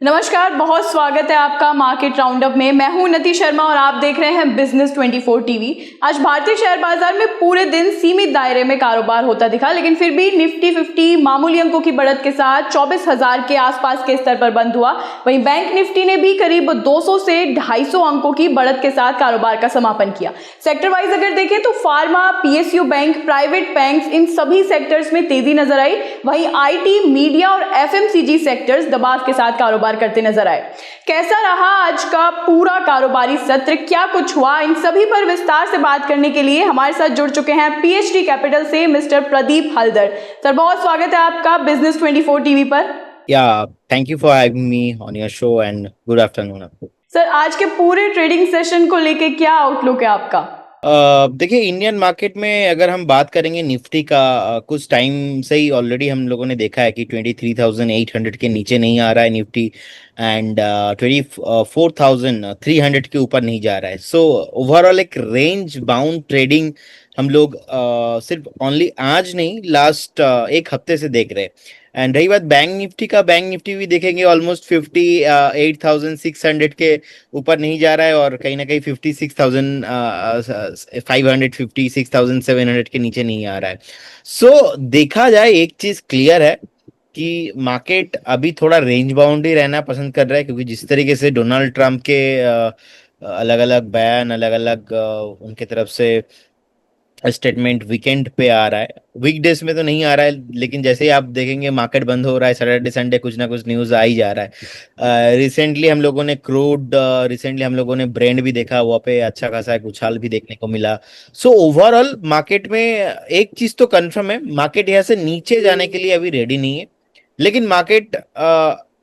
नमस्कार, बहुत स्वागत है आपका मार्केट राउंडअप में। मैं हूं नति शर्मा और आप देख रहे हैं बिजनेस 24 टीवी। आज भारतीय शेयर बाजार में पूरे दिन सीमित दायरे में कारोबार होता दिखा, लेकिन फिर भी निफ्टी 50 मामूली अंकों की बढ़त के साथ 24,000 के आसपास के स्तर पर बंद हुआ। वहीं बैंक निफ्टी ने भी करीब 200 से 250 अंकों की बढ़त के साथ कारोबार का समापन किया। सेक्टर वाइज अगर देखें तो pharma, PSU bank, private bank, इन सभी सेक्टर्स में तेजी नजर आई। वहीं आईटी, मीडिया और एफएमसीजी सेक्टर्स दबाव के साथ कारोबार करते नजर आए। कैसा रहा आज का पूरा कारोबारी सत्र, क्या कुछ हुआ, इन सभी पर विस्तार से बात करने के लिए हमारे साथ जुड़ चुके हैं पीएचडी कैपिटल से मिस्टर प्रदीप हल्दर। सर, बहुत स्वागत है आपका बिजनेस 24 टीवी पर। Thank you for having me on your show and good afternoon आपको। सर, आज के पूरे ट्रेडिंग सेशन को लेके क्या आउटलुक है आपका? देखिए, इंडियन मार्केट में अगर हम बात करेंगे निफ्टी का, कुछ टाइम से ही ऑलरेडी हम लोगों ने देखा है कि 23,800 के नीचे नहीं आ रहा है निफ्टी एंड 24,300 के ऊपर नहीं जा रहा है। सो ओवरऑल एक रेंज बाउंड ट्रेडिंग हम लोग सिर्फ ओनली आज नहीं, लास्ट एक हफ्ते से देख रहे हैं। एंड रही बात बैंक निफ्टी का, बैंक निफ्टी भी देखेंगे ऑलमोस्ट 58,600 के ऊपर नहीं जा रहा है और कहीं ना कहीं 56,500 56,700 के नीचे नहीं आ रहा है। सो देखा जाए, एक चीज क्लियर है कि मार्केट अभी थोड़ा रेंज बाउंड ही रहना पसंद कर रहा है, क्योंकि जिस तरीके से डोनाल्ड ट्रंप के अलग अलग बयान, अलग अलग उनके तरफ से स्टेटमेंट वीकेंड पे आ रहा है, वीकडेज में तो नहीं आ रहा है, लेकिन जैसे ही आप देखेंगे मार्केट बंद हो रहा है, सैटरडे संडे कुछ ना कुछ न्यूज आ ही जा रहा है। रिसेंटली हम लोगों ने क्रूड, रिसेंटली हम लोगों ने ब्रेंड भी देखा, वहाँ पे अच्छा खासा एक उछाल भी देखने को मिला। सो ओवरऑल मार्केट में एक चीज तो कंफर्म है, मार्केट यहाँ से नीचे जाने के लिए अभी रेडी नहीं है, लेकिन मार्केट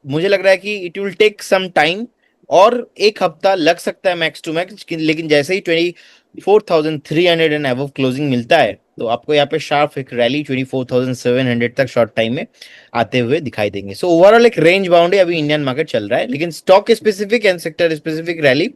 मुझे लग रहा है कि it will take some time और एक हफ्ता लग सकता है मैक्स टू मैक्स, लेकिन जैसे ही 24,300 एंड अबव क्लोजिंग मिलता है तो आपको यहाँ पे शार्प एक रैली 24,700 तक शॉर्ट टाइम में आते हुए दिखाई देंगे। सो ओवरऑल एक रेंज बाउंड है अभी इंडियन मार्केट चल रहा है, लेकिन stock specific and sector specific rally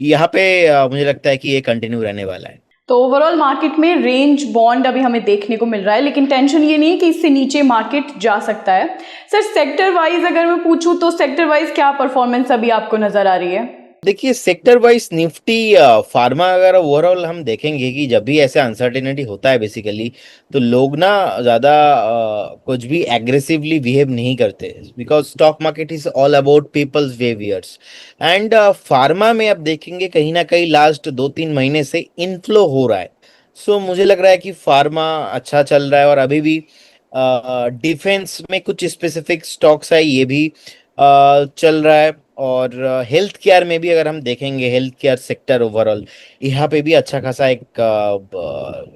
यहाँ पे मुझे लगता है कि ये कंटिन्यू रहने वाला है। तो ओवरऑल मार्केट में रेंज बॉन्ड अभी हमें देखने को मिल रहा है, लेकिन टेंशन ये नहीं है कि इससे नीचे मार्केट जा सकता है। सर, सेक्टर वाइज अगर मैं पूछूं तो सेक्टर वाइज क्या परफॉर्मेंस अभी आपको नजर आ रही है? देखिए, सेक्टर वाइज निफ्टी, फार्मा, अगर ओवरऑल हम देखेंगे कि जब भी ऐसे अनसर्टेनिटी होता है बेसिकली, तो लोग ना ज्यादा कुछ भी एग्रेसिवली बिहेव नहीं करते, because stock market is all about peoples behaviours. And pharma में आप देखेंगे कहीं ना कहीं लास्ट 2-3 महीने से इनफ्लो हो रहा है। सो मुझे लग रहा है कि फार्मा अच्छा चल रहा है, और अभी भी डिफेंस में कुछ स्पेसिफिक स्टॉक्स है, ये भी चल रहा है। और हेल्थ केयर में भी अगर हम देखेंगे, हेल्थ केयर सेक्टर ओवरऑल यहाँ पे भी अच्छा खासा एक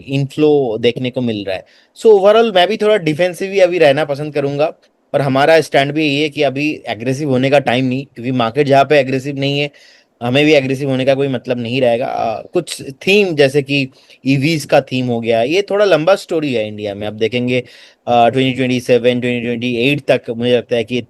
इनफ्लो देखने को मिल रहा है। सो ओवरऑल मैं भी थोड़ा डिफेंसिव ही अभी रहना पसंद करूंगा, और हमारा स्टैंड भी यही है कि अभी एग्रेसिव होने का टाइम नहीं, क्योंकि मार्केट जहाँ पे एग्रेसिव नहीं है, हमें भी एग्रेसिव होने का कोई मतलब नहीं रहेगा। कुछ थीम जैसे कि ईवीज का थीम हो गया, ये थोड़ा लंबा स्टोरी है इंडिया में, आप देखेंगे 2027 2028 तक मुझे लगता है कि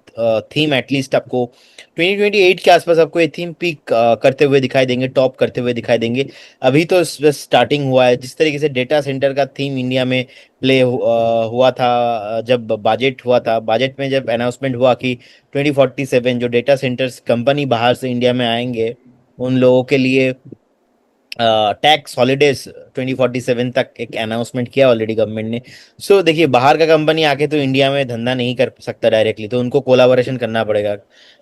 थीम एटलीस्ट आपको 2028 के आसपास आपको ये थीम पीक करते हुए दिखाई देंगे, टॉप करते हुए दिखाई देंगे। अभी तो स्टार्टिंग हुआ है। जिस तरीके से डेटा सेंटर का थीम इंडिया में प्ले हुआ था, जब बजट हुआ था, बजट में जब अनाउंसमेंट हुआ कि 2047 जो डेटा सेंटर्स कंपनी बाहर से इंडिया में आएंगे उन लोगों के लिए टैक्स हॉलीडेज 2047 तक एक अनाउंसमेंट किया ऑलरेडी गवर्नमेंट ने। सो देखिए, बाहर का कंपनी आके तो इंडिया में धंधा नहीं कर सकता डायरेक्टली, तो उनको कोलाबोरेशन करना पड़ेगा,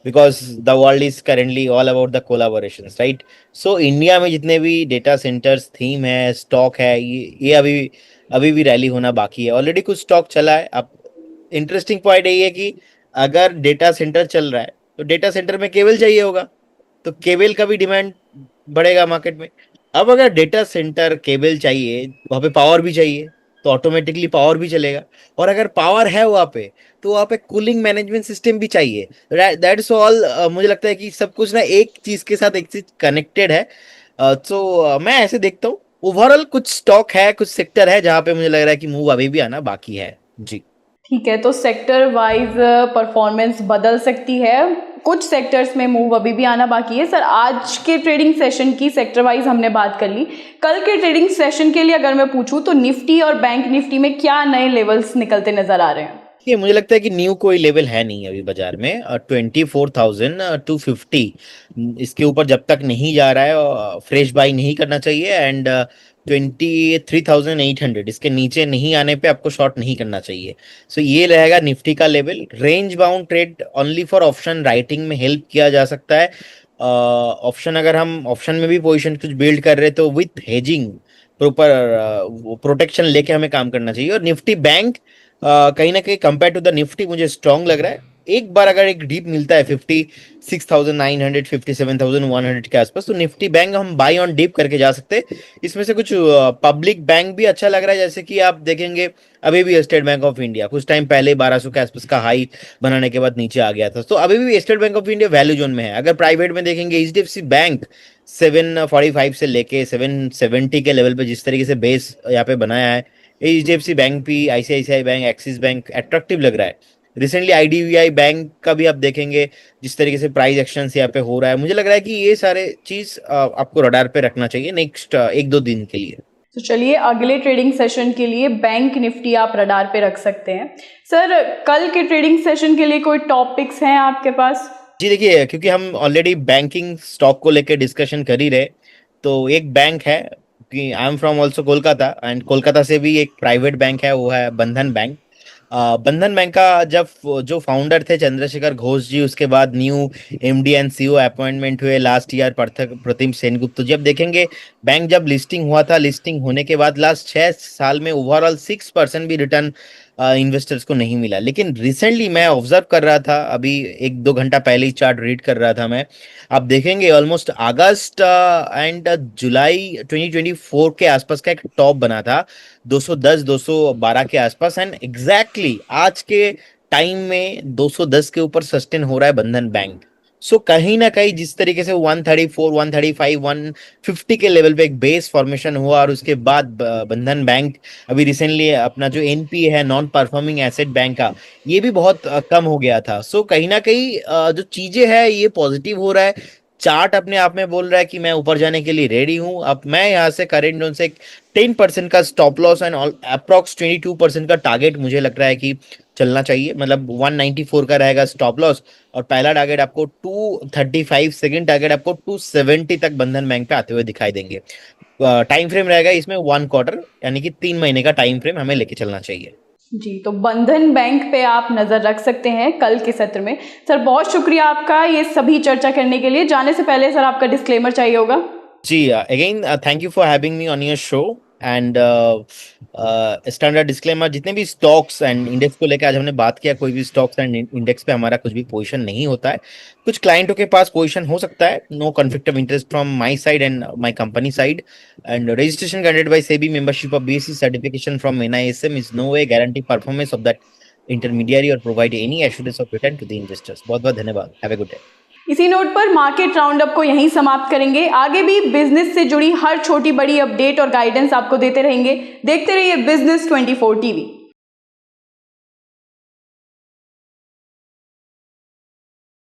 because the world is currently all about the collaboration, right. So India में जितने भी डेटा सेंटर्स थीम है, स्टॉक है, ये अभी अभी भी रैली होना बाकी है। ऑलरेडी कुछ स्टॉक चला है। अब इंटरेस्टिंग पॉइंट यही है कि अगर डेटा सेंटर चल रहा है तो डेटा सेंटर में केबल चाहिए होगा, तो केबल का भी डिमांड बढ़ेगा मार्केट में। अब अगर डेटा सेंटर केबल चाहिए, वहां पे पावर भी चाहिए, तो ऑटोमेटिकली पावर भी चलेगा, और अगर पावर है वहां पे तो वहां पे कूलिंग मैनेजमेंट सिस्टम भी चाहिए। That is all. मुझे लगता है कि सब कुछ ना एक चीज के साथ एक चीज कनेक्टेड है। तो मैं ऐसे देखता हूँ ओवरऑल कुछ स्टॉक है, कुछ सेक्टर है जहां पे मुझे लग रहा है कि मूव अभी भी आना बाकी है जी। ठीक है, तो सेक्टर वाइज परफॉर्मेंस बदल सकती है, कुछ सेक्टर्स में मूव अभी भी आना बाकी है। सर, आज के ट्रेडिंग सेशन की सेक्टर वाइज हमने बात कर ली। कल के ट्रेडिंग सेशन के लिए अगर मैं पूछूं तो निफ्टी और बैंक निफ्टी में क्या नए लेवल्स निकलते नजर आ रहे हैं? ये मुझे लगता है कि न्यू कोई लेवल है नहीं अभी बाजार में। 24,250 इसके ऊपर जब तक नहीं जा रहा है फ्रेश बाई नहीं करना चाहिए। एंड 23,800 इसके नीचे नहीं आने पे आपको शॉर्ट नहीं करना चाहिए। सो ये रहेगा निफ्टी का level. Range bound trade only for option writing में हेल्प किया जा सकता है। ऑप्शन अगर हम ऑप्शन में भी पोजिशन कुछ बिल्ड कर रहे तो विथ हेजिंग प्रॉपर प्रोटेक्शन लेके हमें काम करना चाहिए। और निफ्टी बैंक कहीं ना कहीं कंपेयर टू द निफ्टी मुझे स्ट्रांग लग रहा है। एक बार अगर एक डीप मिलता है 56,900 57,100 के आसपास, तो निफ्टी बैंक हम बाई ऑन डीप करके जा सकते हैं। इसमें से कुछ पब्लिक बैंक भी अच्छा लग रहा है, जैसे कि आप देखेंगे अभी भी स्टेट बैंक ऑफ इंडिया कुछ टाइम पहले 1200 के आसपास का हाई बनाने के बाद नीचे आ गया था। तो अभी भी state bank of India value zone में है। अगर प्राइवेट में देखेंगे एचडीएफसी बैंक 745 से लेके 770 के लेवल पे जिस तरीके से बेस यहाँ पे बनाया है, एचडीएफसी बैंक भी, ICICI bank, axis bank attractive लग रहा है। रिसेंटली आईडीबीआई बैंक का भी आप देखेंगे जिस तरीके से प्राइस एक्शन यहाँ पे हो रहा है, मुझे लग रहा है कि ये सारे चीज आपको रडार पे रखना चाहिए नेक्स्ट 1-2 दिन के लिए। तो चलिए अगले ट्रेडिंग सेशन के लिए बैंक निफ्टी आप रडार पे रख सकते हैं। सर कल के ट्रेडिंग सेशन के लिए कोई टॉपिक्स हैं आपके पास? जी देखिए, क्योंकि हम ऑलरेडी बैंकिंग स्टॉक को लेकर डिस्कशन कर ही रहे, तो एक बैंक है कि I am from also Kolkata, and Kolkata से भी एक प्राइवेट बैंक है, वो है बंधन बैंक। बंधन बैंक का जब जो फाउंडर थे चंद्रशेखर घोष जी, उसके बाद new MD and CEO appointment हुए लास्ट ईयर प्रतिम सेनगुप्त। तो जब देखेंगे बैंक जब लिस्टिंग हुआ था, लिस्टिंग होने के बाद लास्ट 6 साल में ओवरऑल 6% भी रिटर्न इन्वेस्टर्स को नहीं मिला। लेकिन रिसेंटली मैं ऑब्जर्व कर रहा था, अभी 1-2 घंटा पहले ही चार्ट रीड कर रहा था मैं, आप देखेंगे ऑलमोस्ट अगस्त एंड जुलाई 2024 के आसपास का एक टॉप बना था 210-212 के आसपास, एंड एग्जैक्टली आज के टाइम में 210 के ऊपर सस्टेन हो रहा है बंधन बैंक। सो कहीं ना कहीं जिस तरीके से 134, 135, 150 के लेवल पे एक बेस फॉर्मेशन हुआ, और उसके बाद बंधन बैंक अभी रिसेंटली अपना जो एनपीए है, नॉन परफॉर्मिंग एसेट बैंक का, ये भी बहुत कम हो गया था। सो कहीं ना कहीं जो चीजें है ये पॉजिटिव हो रहा है। चार्ट अपने आप में बोल रहा है कि मैं ऊपर जाने के लिए रेडी हूं। अब मैं यहाँ से करेंट जोन से 10% का स्टॉप लॉस एंड अप्रॉक्स 22% का टारगेट मुझे लग रहा है कि चलना चाहिए। मतलब 194 का रहेगा स्टॉप लॉस, और पहला टारगेट आपको 235, सेकंड टारगेट आपको 270 तक बंधन बैंक पे आते हुए दिखाई देंगे। टाइम फ्रेम रहेगा इसमें 1 क्वार्टर, यानी कि 3 महीने का टाइम फ्रेम हमें लेके चलना चाहिए। जी, तो बंधन बैंक पे आप नज़र रख सकते हैं कल के सत्र में। सर बहुत शुक्रिया आपका ये सभी चर्चा करने के लिए। जाने से पहले सर आपका डिस्क्लेमर चाहिए होगा। जी, again thank you for having me on your show, and standard disclaimer, जितने भी स्टॉक्स एंड इंडेक्स को लेकर आज हमने बात किया, कोई भी स्टॉक्स एंड इंडेक्स पे हमारा कुछ भी पोजीशन नहीं होता है। कुछ क्लाइंटों के पास पोजीशन हो सकता है, no conflict of interest from my side and my company side, and registration granted by SEBI, membership of BSE, certification from NISM is no way guarantee performance of that intermediary or provide any assurance of return to the investors. बहुत बहुत धन्यवाद, have a good day. इसी note पर market roundup को यहीं समाप्त करेंगे। आगे भी बिजनेस से जुड़ी हर छोटी बड़ी अपडेट और गाइडेंस आपको देते रहेंगे। देखते रहिए बिजनेस 24 टीवी।